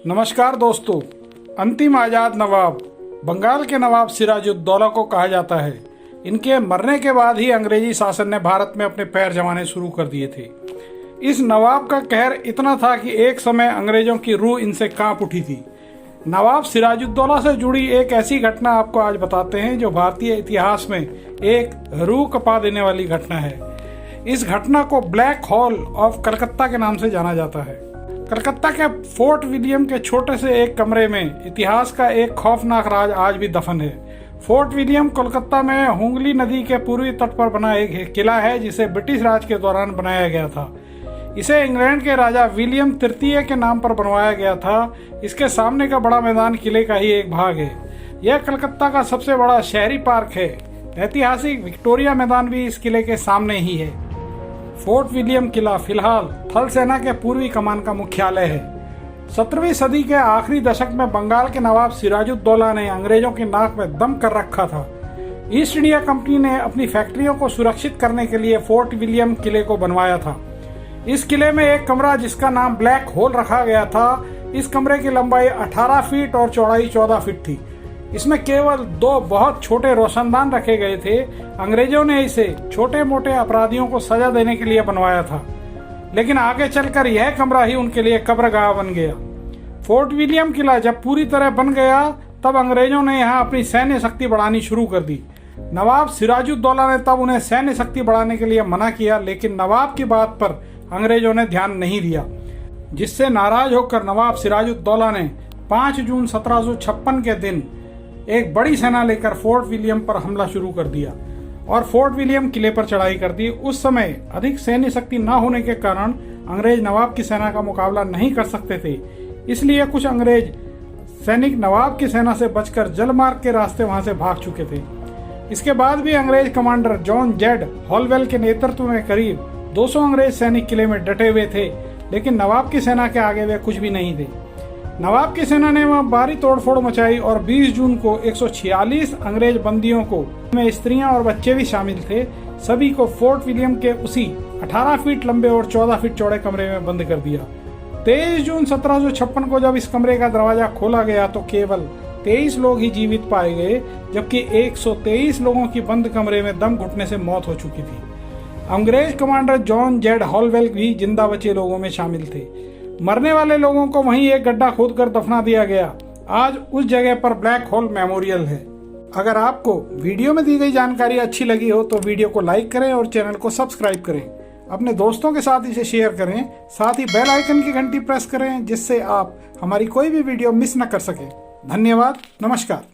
नमस्कार दोस्तों। अंतिम आज़ाद नवाब बंगाल के नवाब सिराजुद्दौला को कहा जाता है। इनके मरने के बाद ही अंग्रेजी शासन ने भारत में अपने पैर जमाने शुरू कर दिए थे। इस नवाब का कहर इतना था कि एक समय अंग्रेजों की रूह इनसे कांप उठी थी। नवाब सिराजुद्दौला से जुड़ी एक ऐसी घटना आपको आज बताते हैं जो भारतीय इतिहास में एक रूह कपा देने वाली घटना है। इस घटना को ब्लैक होल ऑफ कलकत्ता के नाम से जाना जाता है। कलकत्ता के फोर्ट विलियम के छोटे से एक कमरे में इतिहास का एक खौफनाक राज आज भी दफन है। फोर्ट विलियम कोलकाता में हुगली नदी के पूर्वी तट पर बना एक किला है जिसे ब्रिटिश राज के दौरान बनाया गया था। इसे इंग्लैंड के राजा विलियम तृतीय के नाम पर बनवाया गया था। इसके सामने का बड़ा मैदान किले का ही एक भाग है। यह कलकत्ता का सबसे बड़ा शहरी पार्क है। ऐतिहासिक विक्टोरिया मैदान भी इस किले के सामने ही है। फोर्ट विलियम किला फिलहाल थल सेना के पूर्वी कमान का मुख्यालय है। 17वीं सदी के आखिरी दशक में बंगाल के नवाब सिराजुद्दौला ने अंग्रेजों की नाक में दम कर रखा था। ईस्ट इंडिया कंपनी ने अपनी फैक्ट्रियों को सुरक्षित करने के लिए फोर्ट विलियम किले को बनवाया था। इस किले में एक कमरा जिसका नाम ब्लैक होल रखा गया था। इस कमरे की लंबाई 18 फीट और चौड़ाई 14 फीट थी। इसमें केवल 2 बहुत छोटे रोशनदान रखे गए थे। अंग्रेजों ने इसे छोटे मोटे अपराधियों को सजा देने के लिए बनवाया था, लेकिन आगे चलकर यह कमरा ही उनके लिए कब्रगाह बन गया। फोर्ट विलियम किला जब पूरी तरह बन गया तब अंग्रेजों ने यहाँ अपनी सैन्य शक्ति बढ़ानी शुरू कर दी। नवाब सिराजुद्दौला ने तब उन्हें सैन्य शक्ति बढ़ाने के लिए मना किया, लेकिन नवाब की बात पर अंग्रेजों ने ध्यान नहीं दिया, जिससे नाराज होकर नवाब सिराजुद्दौला ने 5 जून 1756 के दिन एक बड़ी सेना लेकर फोर्ट विलियम पर हमला शुरू कर दिया और फोर्ट विलियम किले पर चढ़ाई कर दी। उस समय अधिक सैन्य शक्ति न होने के कारण अंग्रेज नवाब की सेना का मुकाबला नहीं कर सकते थे। इसलिए कुछ अंग्रेज सैनिक नवाब की सेना से बचकर जलमार्ग के रास्ते वहां से भाग चुके थे। इसके बाद भी अंग्रेज कमांडर जॉन जेड हॉलवेल के नेतृत्व में करीब 200 अंग्रेज सैनिक किले में डटे हुए थे, लेकिन नवाब की सेना के आगे वे कुछ भी नहीं थे। नवाब की सेना ने वहां भारी तोड़फोड़ मचाई और 20 जून को 146 अंग्रेज बंदियों को, में स्त्रियां और बच्चे भी शामिल थे, सभी को फोर्ट विलियम के उसी 18 फीट लंबे और 14 फीट चौड़े कमरे में बंद कर दिया। 23 जून 1756 को जब इस कमरे का दरवाजा खोला गया तो केवल 23 लोग ही जीवित पाए गए, जबकि 123 लोगों की बंद कमरे में दम घुटने से मौत हो चुकी थी। अंग्रेज कमांडर जॉन जेड हॉलवेल भी जिंदा बचे लोगों में शामिल थे। मरने वाले लोगों को वहीं एक गड्ढा खोदकर दफना दिया गया। आज उस जगह पर ब्लैक होल मेमोरियल है। अगर आपको वीडियो में दी गई जानकारी अच्छी लगी हो तो वीडियो को लाइक करें और चैनल को सब्सक्राइब करें। अपने दोस्तों के साथ इसे शेयर करें। साथ ही बेल आइकन की घंटी प्रेस करें जिससे आप हमारी कोई भी वीडियो मिस न कर सकें। धन्यवाद। नमस्कार।